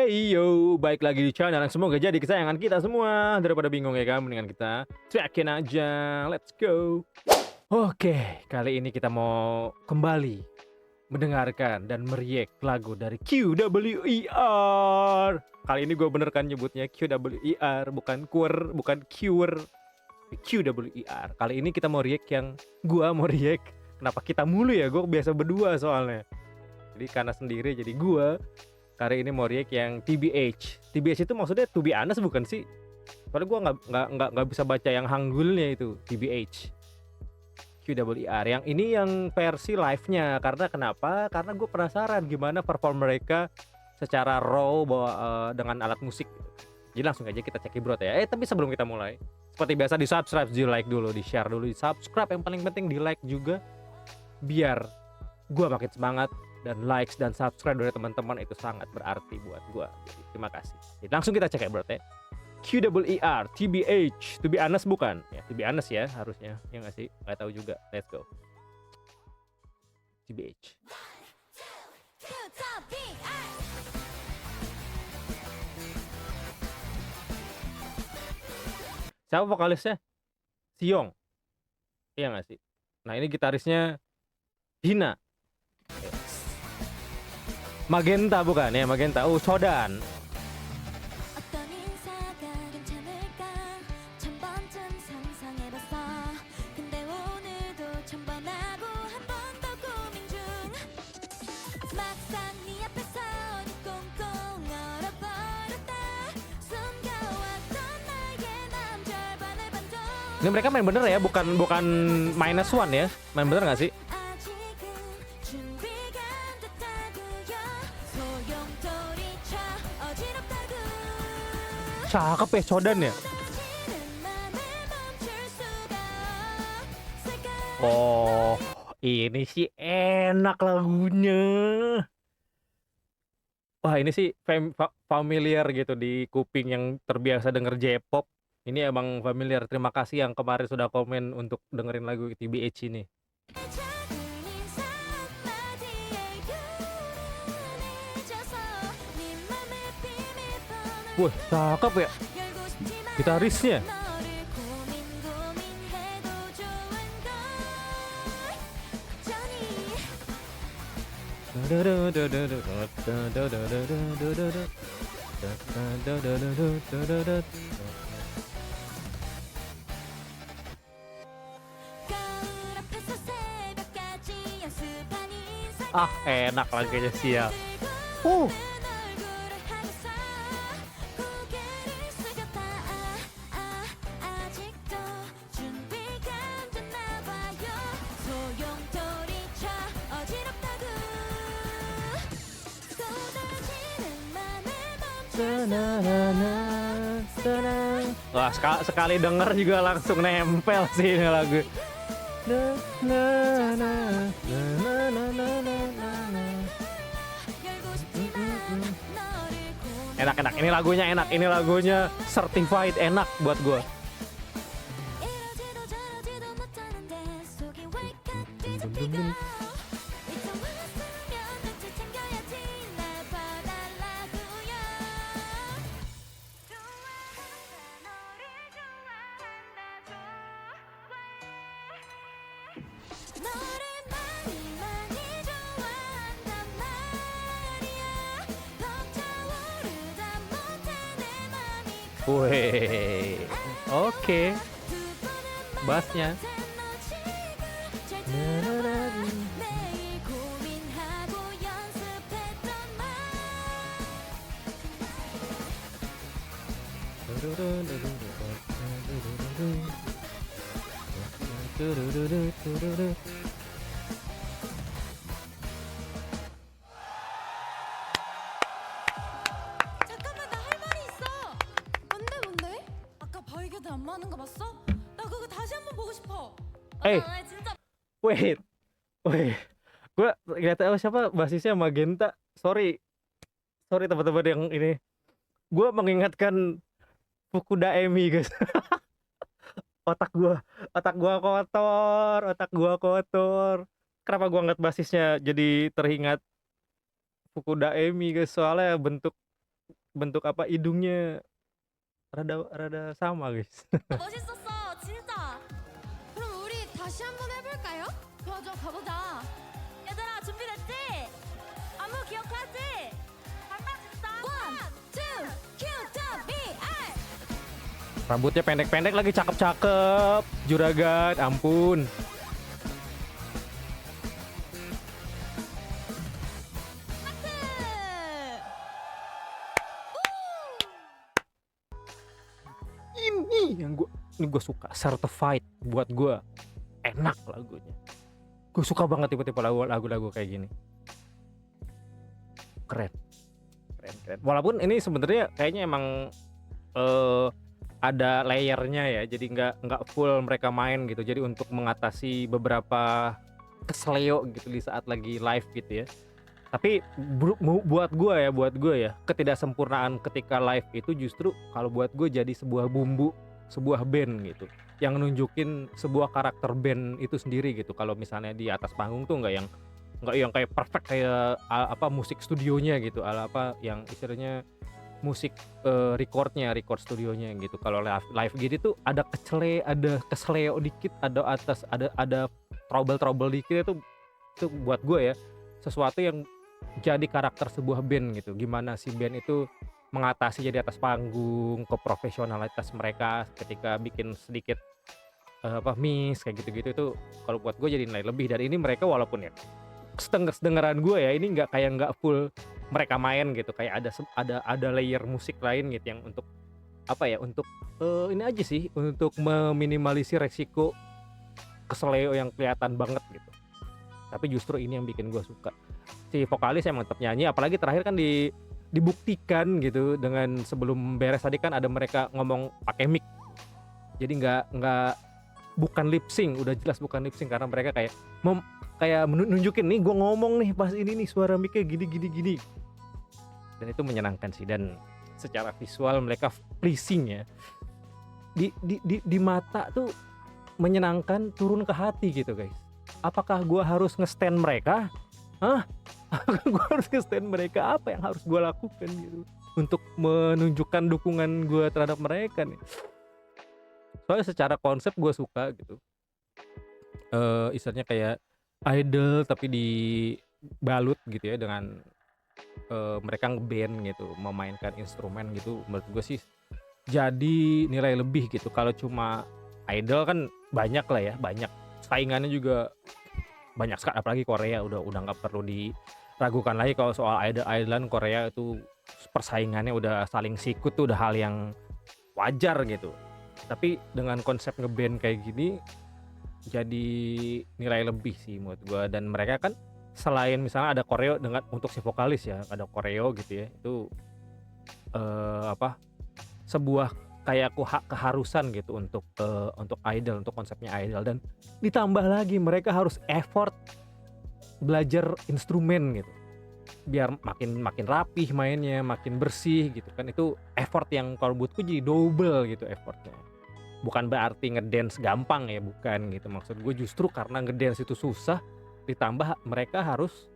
Hey yo, baik lagi di channel yang semoga jadi kesayangan kita semua. Daripada bingung ya kan, mendingan kita trackin aja. Let's go. Oke, kali ini kita mau kembali mendengarkan dan meriak lagu dari QWER. Kali ini gue bener kan nyebutnya QWER, bukan Quer, bukan Cure. QWER. Kali ini kita mau react yang gua mau react. Kenapa kita mulu ya? Gue biasa berdua soalnya. Jadi karena sendiri jadi gua kali ini mau react yang TBH. TBH itu maksudnya to be honest bukan sih? Soalnya gue nggak bisa baca yang Hanggulnya itu TBH. QWER. Yang ini yang versi live-nya. Karena kenapa? Karena gue penasaran gimana perform mereka secara raw dengan alat musik. Jadi langsung aja kita cek bro ya. Tapi sebelum kita mulai, seperti biasa di subscribe, di like dulu, di share dulu, di subscribe, yang paling penting di like juga, biar gue makin semangat. Dan likes dan subscribe dari teman-teman itu sangat berarti buat gue. Jadi terima kasih. Jadi langsung kita cek ya bro ya. QWER, TBH, to be honest bukan? Ya to be honest ya harusnya. Ya nggak sih? Nggak tahu juga. Let's go. TBH. Siapa vokalisnya? Siong. Iya nggak sih? Nah ini gitarisnya Hina. Magenta bukan ya? Magenta. Oh, Sodan. Ini mereka main bener ya, bukan minus one ya. Main bener gak sih? Cakep ya Sodan ya. Oh, ini sih enak lagunya. Wah, ini sih familiar gitu di kuping yang terbiasa denger J-pop. Ini emang familiar. Terima kasih yang kemarin sudah komen untuk dengerin lagu TBH ini. Wah, cakep ya gitarisnya. Ah, enak lagunya siap. Wah, sekali denger juga langsung nempel sih ini lagu. Enak, ini lagunya enak, ini lagunya certified enak buat gue. Wih, oke, bassnya. 잠깐만 나 할 말이 있어. 뭔데? 아까 바위게드 안 맞는 거 봤어? 나 그거 다시 한번 보고 싶어. Eh, 나 진짜 wait, gue nggak tahu siapa basisnya Magenta. Sorry teman-teman yang ini. Gue mengingatkan Fukuda Emi guys. otak gua kotor. Kenapa gua ngeliat basisnya jadi teringat Fukuda Emi guys, soalnya bentuk bentuk apa hidungnya rada rada sama guys. 멋있었어 진짜. 그럼 우리 다시 한번 해볼까요? 좋아 좋아 가보자. 얘들아 준비됐지? 안무 기억하지? 간다 진짜. One, two, cue the BR. Rambutnya pendek-pendek lagi cakep-cakep. Juragan, ampun. 하트. Ini gue suka certified buat gue, enak lagunya. Gue suka banget tipe-tipe lagu-lagu kayak gini. Keren. Walaupun ini sebenarnya kayaknya emang ada layernya ya, jadi nggak full mereka main gitu. Jadi untuk mengatasi beberapa kesleo gitu di saat lagi live gitu ya. Tapi buat gue ya, ketidaksempurnaan ketika live itu justru kalau buat gue jadi sebuah bumbu sebuah band gitu, yang nunjukin sebuah karakter band itu sendiri gitu. Kalau misalnya di atas panggung tuh nggak yang kayak perfect kayak musik studionya gitu, apa yang istilahnya musik record studionya gitu. Kalau live gitu tuh ada kesleo dikit, ada trouble dikit. Itu buat gue ya sesuatu yang jadi karakter sebuah band gitu. Gimana si band itu mengatasi jadi atas panggung, keprofesionalitas mereka ketika bikin sedikit miss kayak gitu-gitu. Itu kalau buat gue jadi nilai lebih. Dan ini mereka walaupun ya sedengaran gue ya, ini nggak full mereka main gitu, kayak ada layer musik lain gitu yang untuk untuk ini aja sih, untuk meminimalisir resiko kesleo yang kelihatan banget gitu. Tapi justru ini yang bikin gue suka. Si vokalis yang mantap nyanyi, apalagi terakhir kan dibuktikan gitu dengan sebelum beres tadi kan ada mereka ngomong pakai mic. Jadi nggak bukan lip sync, udah jelas bukan lip sync karena mereka kayak nunjukin nih gue ngomong nih pas ini nih suara mic-nya gini. Dan itu menyenangkan sih, dan secara visual mereka pleasing ya. Di mata tuh menyenangkan, turun ke hati gitu guys. Apakah gue harus nge-stand mereka? Apakah gue harus nge-stand mereka? Apa yang harus gue lakukan gitu untuk menunjukkan dukungan gue terhadap mereka nih? Soalnya secara konsep gue suka gitu. Istilahnya kayak idol tapi dibalut gitu ya dengan mereka ngeband gitu, memainkan instrumen gitu. Menurut gue sih jadi nilai lebih gitu. Kalau cuma idol kan banyak lah ya, banyak saingannya juga banyak sekali, apalagi Korea udah nggak perlu diragukan lagi kalau soal idolan. Korea itu persaingannya udah saling sikut tuh, udah hal yang wajar gitu. Tapi dengan konsep ngeband kayak gini jadi nilai lebih sih menurut gue. Dan mereka kan selain misalnya ada koreo dengan untuk si vokalis ya, ada koreo gitu ya, itu sebuah kayak keharusan gitu untuk idol, untuk konsepnya idol. Dan ditambah lagi mereka harus effort belajar instrumen gitu biar makin rapih mainnya, makin bersih gitu kan. Itu effort yang kalau buatku jadi double gitu effortnya. Bukan berarti ngedance gampang ya, bukan gitu. Maksud gue justru karena ngedance itu susah, ditambah mereka harus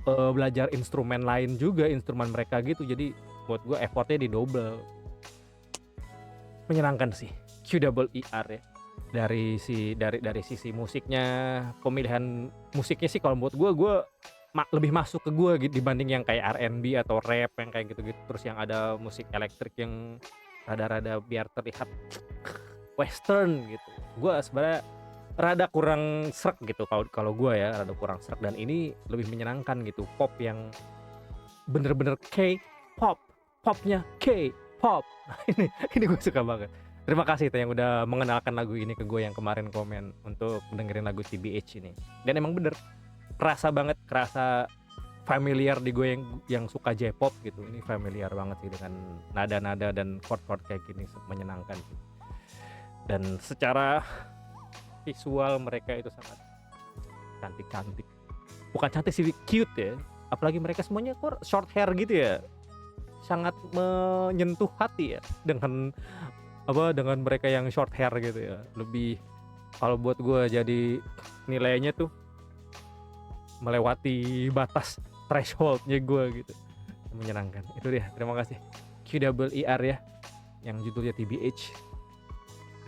belajar instrumen lain juga, instrumen mereka gitu. Jadi buat gue effortnya di double. Menyenangkan sih QEER ya. Dari sisi musiknya, pemilihan musiknya sih kalau buat gue lebih masuk ke gue gitu dibanding yang kayak R&B atau rap yang kayak gitu-gitu. Terus yang ada musik elektrik yang rada-rada biar terlihat western gitu. Gue sebenarnya rada kurang srek gitu kalau gue ya, rada kurang srek. Dan ini lebih menyenangkan gitu, pop yang bener-bener K-pop, popnya K-pop. Nah, ini gue suka banget. Terima kasih yang udah mengenalkan lagu ini ke gue yang kemarin komen untuk dengerin lagu TBH ini. Dan emang bener kerasa familiar di gue yang suka J-pop gitu. Ini familiar banget sih dengan nada-nada dan chord-chord kayak gini, menyenangkan sih. Dan secara visual mereka itu sangat cantik. Bukan cantik sih, cute ya. Apalagi mereka semuanya short hair gitu ya. Sangat menyentuh hati ya dengan mereka yang short hair gitu ya. Lebih kalau buat gue jadi nilainya tuh melewati batas thresholdnya gue gitu. Menyenangkan. Itu dia. Terima kasih. QWER ya, yang judulnya TBH.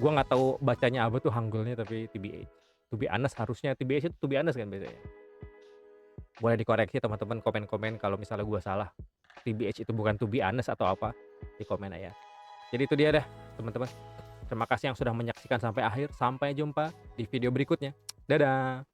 Gua nggak tahu bacanya apa tuh Hangulnya, tapi TBH. To be honest, harusnya TBH itu to be honest kan biasanya. Boleh dikoreksi teman-teman, komen-komen kalau misalnya gua salah. TBH itu bukan to be honest atau apa, di komen aja. Jadi itu dia dah teman-teman. Terima kasih yang sudah menyaksikan sampai akhir. Sampai jumpa di video berikutnya. Dadah.